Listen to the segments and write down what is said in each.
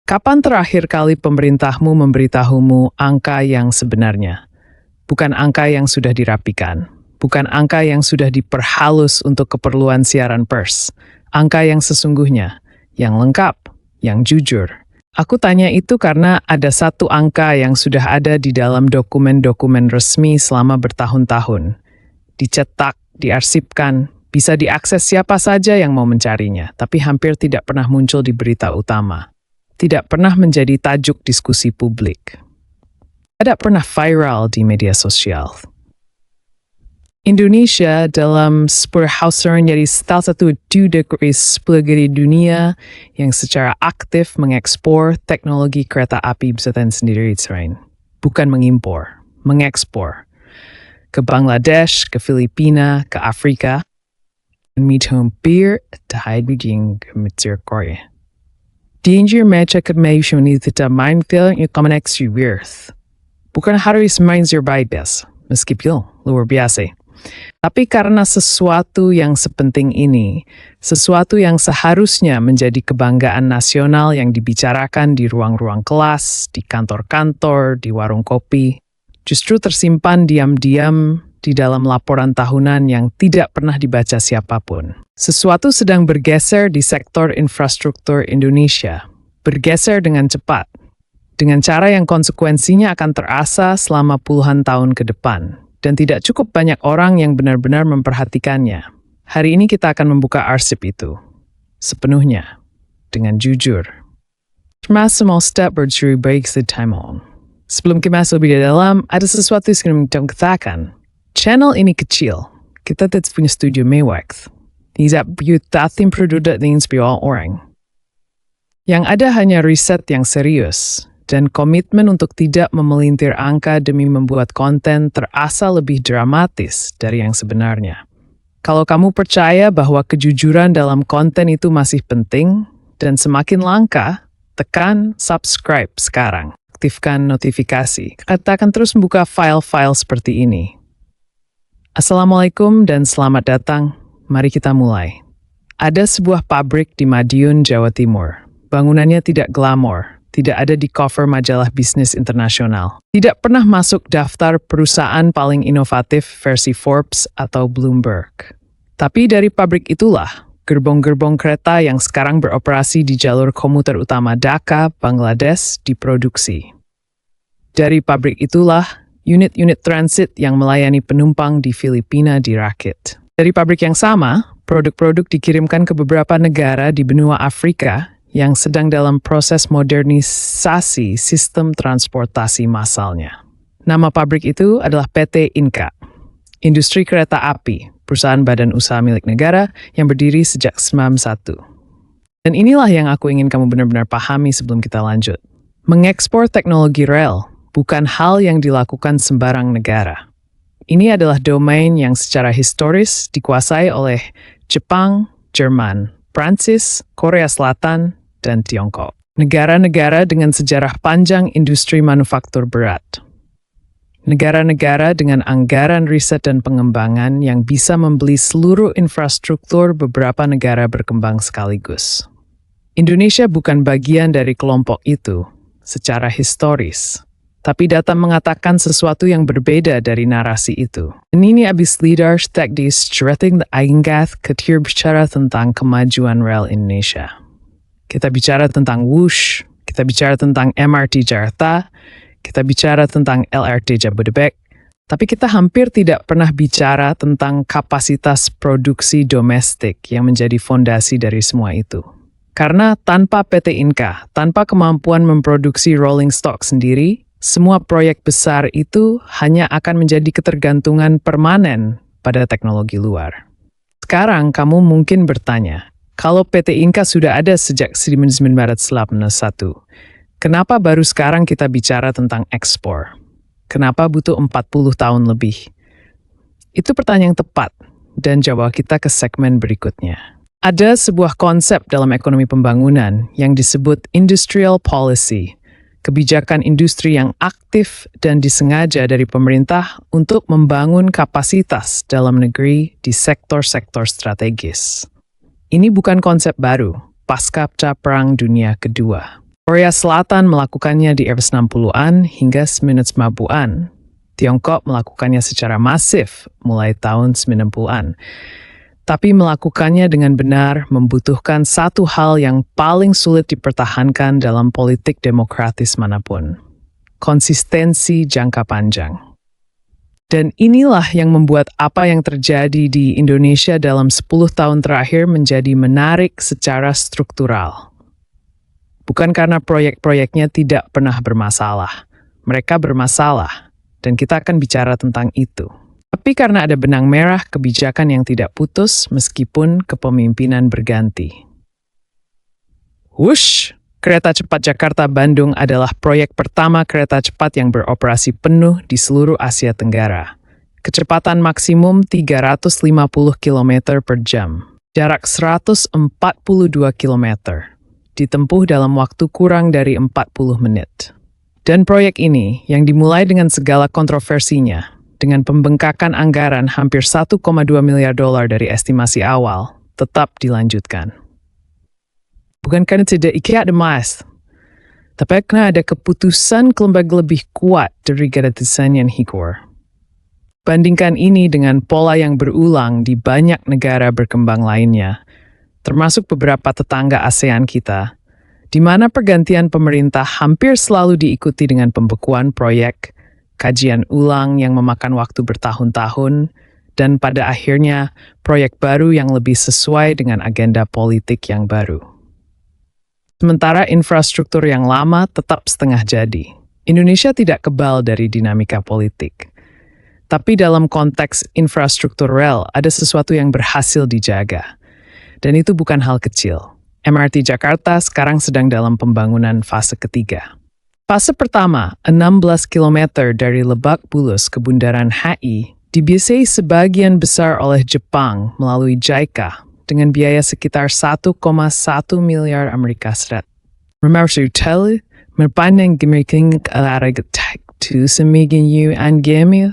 Kapan terakhir kali pemerintahmu memberitahumu angka yang sebenarnya? Bukan angka yang sudah dirapikan, bukan angka yang sudah diperhalus untuk keperluan siaran pers. Angka yang sesungguhnya, yang lengkap, yang jujur. Aku tanya itu karena ada satu angka yang sudah ada di dalam dokumen-dokumen resmi selama bertahun-tahun. Dicetak, diarsipkan, bisa diakses siapa saja yang mau mencarinya, tapi hampir tidak pernah muncul di berita utama. Tidak pernah menjadi tajuk diskusi publik. Tidak pernah viral di media sosial. Indonesia dalam 10 household jadi salah satu 2 dari 10 negara dunia yang secara aktif mengekspor teknologi kereta api buatan sendiri selain. Bukan mengimpor, mengekspor. Ke Bangladesh, ke Filipina, ke Afrika. Dan hampir terhadap ke Mesir Korea. Danger mecha kemation itu tidak mindful yang koneksi worth. Bukan harus main bebas, meskipun luar biasa. Tapi karena sesuatu yang sepenting ini, sesuatu yang seharusnya menjadi kebanggaan nasional yang dibicarakan di ruang-ruang kelas, di kantor-kantor, di warung kopi, justru tersimpan diam-diam di dalam laporan tahunan yang tidak pernah dibaca siapapun. Sesuatu sedang bergeser di sektor infrastruktur Indonesia. Bergeser dengan cepat. Dengan cara yang konsekuensinya akan terasa selama puluhan tahun ke depan. Dan tidak cukup banyak orang yang benar-benar memperhatikannya. Hari ini kita akan membuka arsip itu. Sepenuhnya. Dengan jujur. Termasuk small step bercuri baik setimon. Sebelum kita masuk lebih dalam, ada sesuatu yang ingin katakan. Channel ini kecil. Kita tidak punya studio mewah. Tidak punya produk yang inspirasi orang. Yang ada hanya riset yang serius dan komitmen untuk tidak memelintir angka demi membuat konten terasa lebih dramatis dari yang sebenarnya. Kalau kamu percaya bahwa kejujuran dalam konten itu masih penting dan semakin langka, tekan subscribe sekarang. Aktifkan notifikasi. Kita akan terus membuka file-file seperti ini. Assalamualaikum dan selamat datang. Mari kita mulai. Ada sebuah pabrik di Madiun, Jawa Timur. Bangunannya tidak glamor, tidak ada di cover majalah bisnis internasional. Tidak pernah masuk daftar perusahaan paling inovatif versi Forbes atau Bloomberg. Tapi dari pabrik itulah, gerbong-gerbong kereta yang sekarang beroperasi di jalur komuter utama Dhaka, Bangladesh, diproduksi. Dari pabrik itulah, unit-unit transit yang melayani penumpang di Filipina dirakit. Dari pabrik yang sama, produk-produk dikirimkan ke beberapa negara di benua Afrika yang sedang dalam proses modernisasi sistem transportasi massalnya. Nama pabrik itu adalah PT Inka, Industri Kereta Api, perusahaan badan usaha milik negara yang berdiri sejak 1991. Dan inilah yang aku ingin kamu benar-benar pahami sebelum kita lanjut. Mengekspor teknologi rel bukan hal yang dilakukan sembarang negara. Ini adalah domain yang secara historis dikuasai oleh Jepang, Jerman, Prancis, Korea Selatan, dan Tiongkok. Negara-negara dengan sejarah panjang industri manufaktur berat. Negara-negara dengan anggaran riset dan pengembangan yang bisa membeli seluruh infrastruktur beberapa negara berkembang sekaligus. Indonesia bukan bagian dari kelompok itu secara historis. Tapi data mengatakan sesuatu yang berbeda dari narasi itu. Dan ini abis leader di stretching the Aingath ketir bicara tentang kemajuan rel Indonesia. Kita bicara tentang WUSH, kita bicara tentang MRT Jakarta, kita bicara tentang LRT Jabodebek, tapi kita hampir tidak pernah bicara tentang kapasitas produksi domestik yang menjadi fondasi dari semua itu. Karena tanpa PT Inka, tanpa kemampuan memproduksi rolling stock sendiri, semua proyek besar itu hanya akan menjadi ketergantungan permanen pada teknologi luar. Sekarang kamu mungkin bertanya, kalau PT Inka sudah ada sejak 1981, kenapa baru sekarang kita bicara tentang ekspor? Kenapa butuh 40 tahun lebih? Itu pertanyaan yang tepat, dan jawab kita ke segmen berikutnya. Ada sebuah konsep dalam ekonomi pembangunan yang disebut industrial policy, kebijakan industri yang aktif dan disengaja dari pemerintah untuk membangun kapasitas dalam negeri di sektor-sektor strategis. Ini bukan konsep baru, pasca Perang Dunia Kedua. Korea Selatan melakukannya di era 60-an hingga 1990-an. Tiongkok melakukannya secara masif mulai tahun 90-an. Tapi melakukannya dengan benar membutuhkan satu hal yang paling sulit dipertahankan dalam politik demokratis manapun. Konsistensi jangka panjang. Dan inilah yang membuat apa yang terjadi di Indonesia dalam 10 tahun terakhir menjadi menarik secara struktural. Bukan karena proyek-proyeknya tidak pernah bermasalah. Mereka bermasalah, dan kita akan bicara tentang itu. Tapi karena ada benang merah kebijakan yang tidak putus meskipun kepemimpinan berganti. Wush! Kereta cepat Jakarta-Bandung adalah proyek pertama kereta cepat yang beroperasi penuh di seluruh Asia Tenggara. Kecepatan maksimum 350 km per jam. Jarak 142 km. Ditempuh dalam waktu kurang dari 40 menit. Dan proyek ini, yang dimulai dengan segala kontroversinya, dengan pembengkakan anggaran hampir 1,2 miliar dolar dari estimasi awal, tetap dilanjutkan. Bukan karena tidak ikat emas, tapi karena ada keputusan kelembaga lebih kuat dari gratisan yang hikor. Bandingkan ini dengan pola yang berulang di banyak negara berkembang lainnya, termasuk beberapa tetangga ASEAN kita, di mana pergantian pemerintah hampir selalu diikuti dengan pembekuan proyek, kajian ulang yang memakan waktu bertahun-tahun, dan pada akhirnya proyek baru yang lebih sesuai dengan agenda politik yang baru. Sementara infrastruktur yang lama tetap setengah jadi. Indonesia tidak kebal dari dinamika politik. Tapi dalam konteks infrastruktur rel, ada sesuatu yang berhasil dijaga. Dan itu bukan hal kecil. MRT Jakarta sekarang sedang dalam pembangunan fase ketiga. Fase pertama, 16 km dari Lebak Bulus ke Bundaran HI, dibiayai sebagian besar oleh Jepang melalui JICA dengan biaya sekitar 1,1 miliar Amerika Serikat. Remarsutel, merpandang gemiking alaragetak tu semigin yu angemi,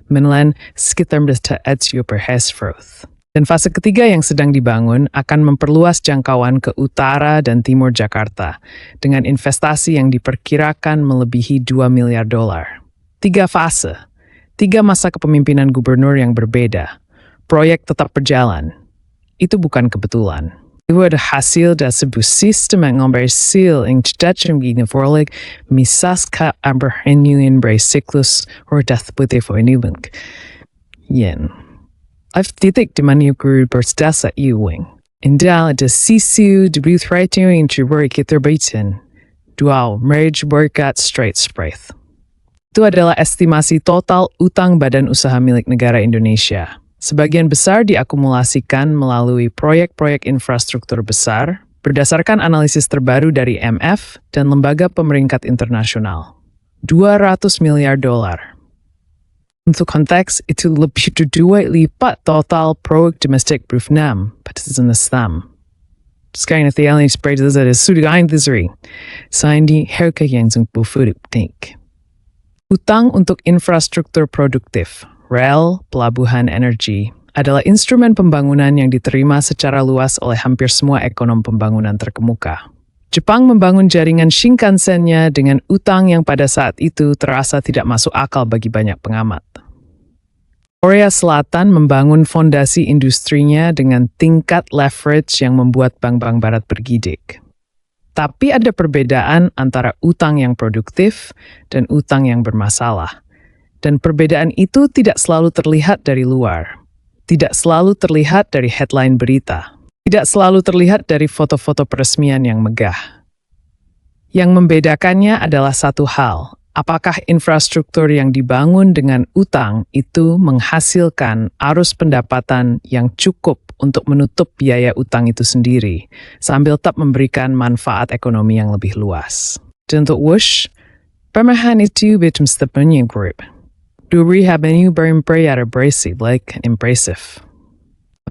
menlan sekitar berta etsyu per hesfroth. Dan fase ketiga yang sedang dibangun akan memperluas jangkauan ke utara dan timur Jakarta dengan investasi yang diperkirakan melebihi 2 miliar dolar. 3 fase, 3 masa kepemimpinan gubernur yang berbeda. Proyek tetap berjalan. Itu bukan kebetulan. Itu ada hasil dari sebuah sistem yang berhasil yang tidak cemgini misas ka amberhenyuin bersiklus ordath putih fornubung. Yen. I've titik di mana guru berdasar iwing. Indal ada sisu di booth writing yang ciburi kita baitin. Dual marriage workout straight spreath. Itu adalah estimasi total utang badan usaha milik negara Indonesia. Sebagian besar diakumulasikan melalui proyek-proyek infrastruktur besar berdasarkan analisis terbaru dari MF dan lembaga pemeringkat internasional. 200 miliar dolar. Untuk konteks, itu lebih dari 2 lipat total proyek domestik Vietnam pada season Islam. Sekarang nanti yang seperti itu ada sudah industri. Sain di harga yang sungguh penting. Utang untuk infrastruktur produktif, rel, pelabuhan energi, adalah instrumen pembangunan yang diterima secara luas oleh hampir semua ekonom pembangunan terkemuka. Jepang membangun jaringan Shinkansen-nya dengan utang yang pada saat itu terasa tidak masuk akal bagi banyak pengamat. Korea Selatan membangun fondasi industrinya dengan tingkat leverage yang membuat bank-bank barat bergidik. Tapi ada perbedaan antara utang yang produktif dan utang yang bermasalah. Dan perbedaan itu tidak selalu terlihat dari luar. Tidak selalu terlihat dari headline berita. Tidak selalu terlihat dari foto-foto peresmian yang megah. Yang membedakannya adalah satu hal. Apakah infrastruktur yang dibangun dengan utang itu menghasilkan arus pendapatan yang cukup untuk menutup biaya utang itu sendiri, sambil tetap memberikan manfaat ekonomi yang lebih luas. Dan untuk WUSH, permahan itu bertempat group. Duri habenu berimpre ada abrasive like impressive.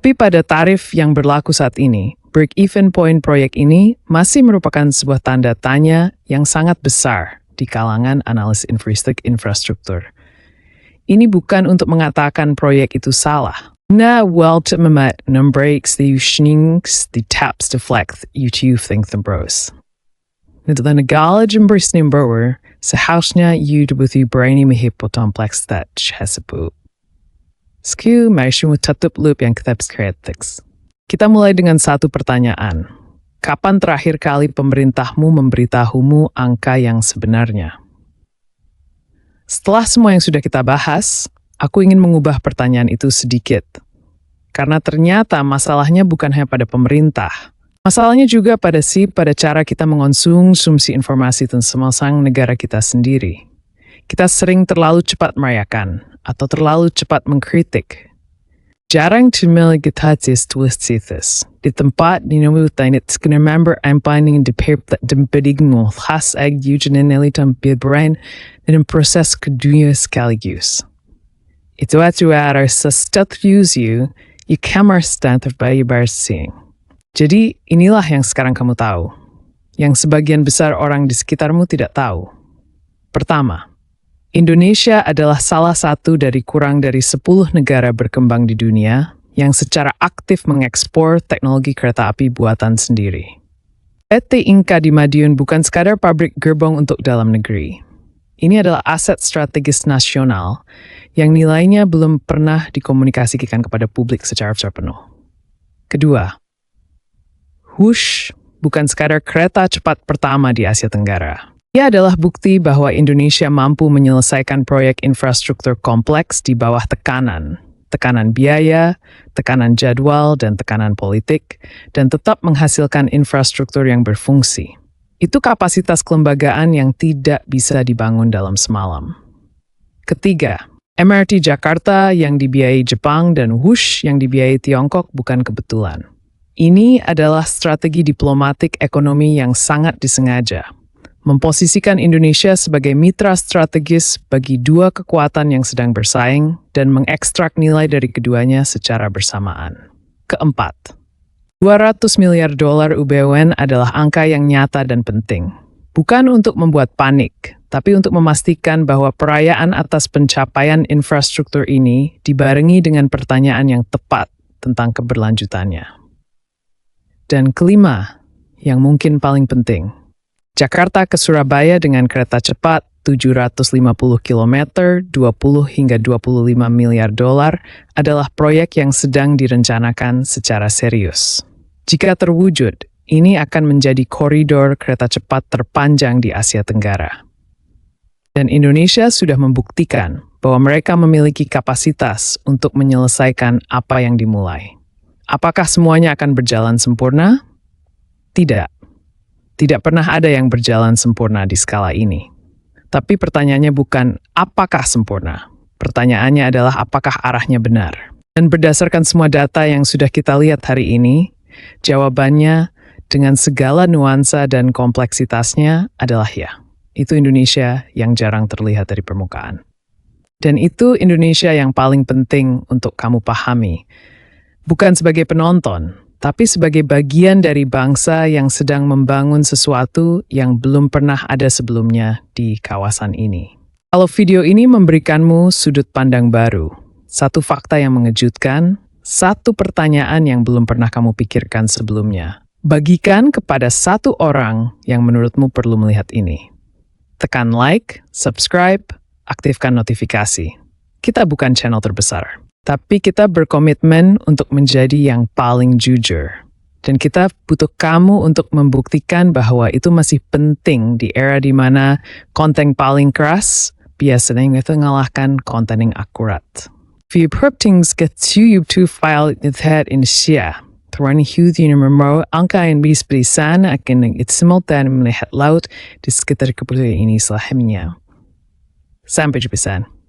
Tapi pada tarif yang berlaku saat ini, break-even point proyek ini masih merupakan sebuah tanda tanya yang sangat besar di kalangan analis infrastruktur. Ini bukan untuk mengatakan proyek itu salah. Na well to memat breaks the ushnings the taps deflect you think the bros. Untuk negara jembris nimbawer, seharusnya you betul berani menghitung kompleks that tersebut. Sekiu, mari kita tutup loop yang kita kreatif. Kita mulai dengan satu pertanyaan. Kapan terakhir kali pemerintahmu memberitahumu angka yang sebenarnya? Setelah semua yang sudah kita bahas, aku ingin mengubah pertanyaan itu sedikit. Karena ternyata masalahnya bukan hanya pada pemerintah. Masalahnya juga pada cara kita mengonsumsi informasi tentang negara kita sendiri. Kita sering terlalu cepat merayakan atau terlalu cepat mengkritik. Jarang memiliki tulis di tempat dinamai it's remember I'm finding the paper that dempedingo khas ag Eugene Nelitam brain dan proses kedua sekaligus. Itu ada sestat you kamar stand terbaik bersing. Jadi inilah yang sekarang kamu tahu, yang sebagian besar orang di sekitarmu tidak tahu. Pertama, Indonesia adalah salah satu dari kurang dari 10 negara berkembang di dunia yang secara aktif mengekspor teknologi kereta api buatan sendiri. PT Inka di Madiun bukan sekadar pabrik gerbong untuk dalam negeri. Ini adalah aset strategis nasional yang nilainya belum pernah dikomunikasikan kepada publik secara penuh. Kedua, Whoosh bukan sekadar kereta cepat pertama di Asia Tenggara. Ia adalah bukti bahwa Indonesia mampu menyelesaikan proyek infrastruktur kompleks di bawah tekanan biaya, tekanan jadwal, dan tekanan politik, dan tetap menghasilkan infrastruktur yang berfungsi. Itu kapasitas kelembagaan yang tidak bisa dibangun dalam semalam. Ketiga, MRT Jakarta yang dibiayai Jepang dan Whoosh yang dibiayai Tiongkok bukan kebetulan. Ini adalah strategi diplomatik ekonomi yang sangat disengaja. Memposisikan Indonesia sebagai mitra strategis bagi dua kekuatan yang sedang bersaing dan mengekstrak nilai dari keduanya secara bersamaan. Keempat, $200 miliar UBUN adalah angka yang nyata dan penting. Bukan untuk membuat panik, tapi untuk memastikan bahwa perayaan atas pencapaian infrastruktur ini dibarengi dengan pertanyaan yang tepat tentang keberlanjutannya. Dan kelima, yang mungkin paling penting, Jakarta ke Surabaya dengan kereta cepat 750 km, 20 hingga $25 miliar adalah proyek yang sedang direncanakan secara serius. Jika terwujud, ini akan menjadi koridor kereta cepat terpanjang di Asia Tenggara. Dan Indonesia sudah membuktikan bahwa mereka memiliki kapasitas untuk menyelesaikan apa yang dimulai. Apakah semuanya akan berjalan sempurna? Tidak. Tidak pernah ada yang berjalan sempurna di skala ini. Tapi pertanyaannya bukan apakah sempurna. Pertanyaannya adalah apakah arahnya benar. Dan berdasarkan semua data yang sudah kita lihat hari ini, jawabannya dengan segala nuansa dan kompleksitasnya adalah ya. Itu Indonesia yang jarang terlihat dari permukaan. Dan itu Indonesia yang paling penting untuk kamu pahami. Bukan sebagai penonton, tapi sebagai bagian dari bangsa yang sedang membangun sesuatu yang belum pernah ada sebelumnya di kawasan ini. Kalau video ini memberikanmu sudut pandang baru, satu fakta yang mengejutkan, satu pertanyaan yang belum pernah kamu pikirkan sebelumnya, bagikan kepada satu orang yang menurutmu perlu melihat ini. Tekan like, subscribe, aktifkan notifikasi. Kita bukan channel terbesar. Tapi kita berkomitmen untuk menjadi yang paling jujur. Dan kita butuh kamu untuk membuktikan bahwa itu masih penting di era di mana konten paling keras biasanya itu mengalahkan konten yang akurat. Vi things get to YouTube file internet Indonesia. Terwani hudi nomor angka yang bisa akan simultan melihat laut di sekitar kepulauan ini selamanya. Sampai jumpa.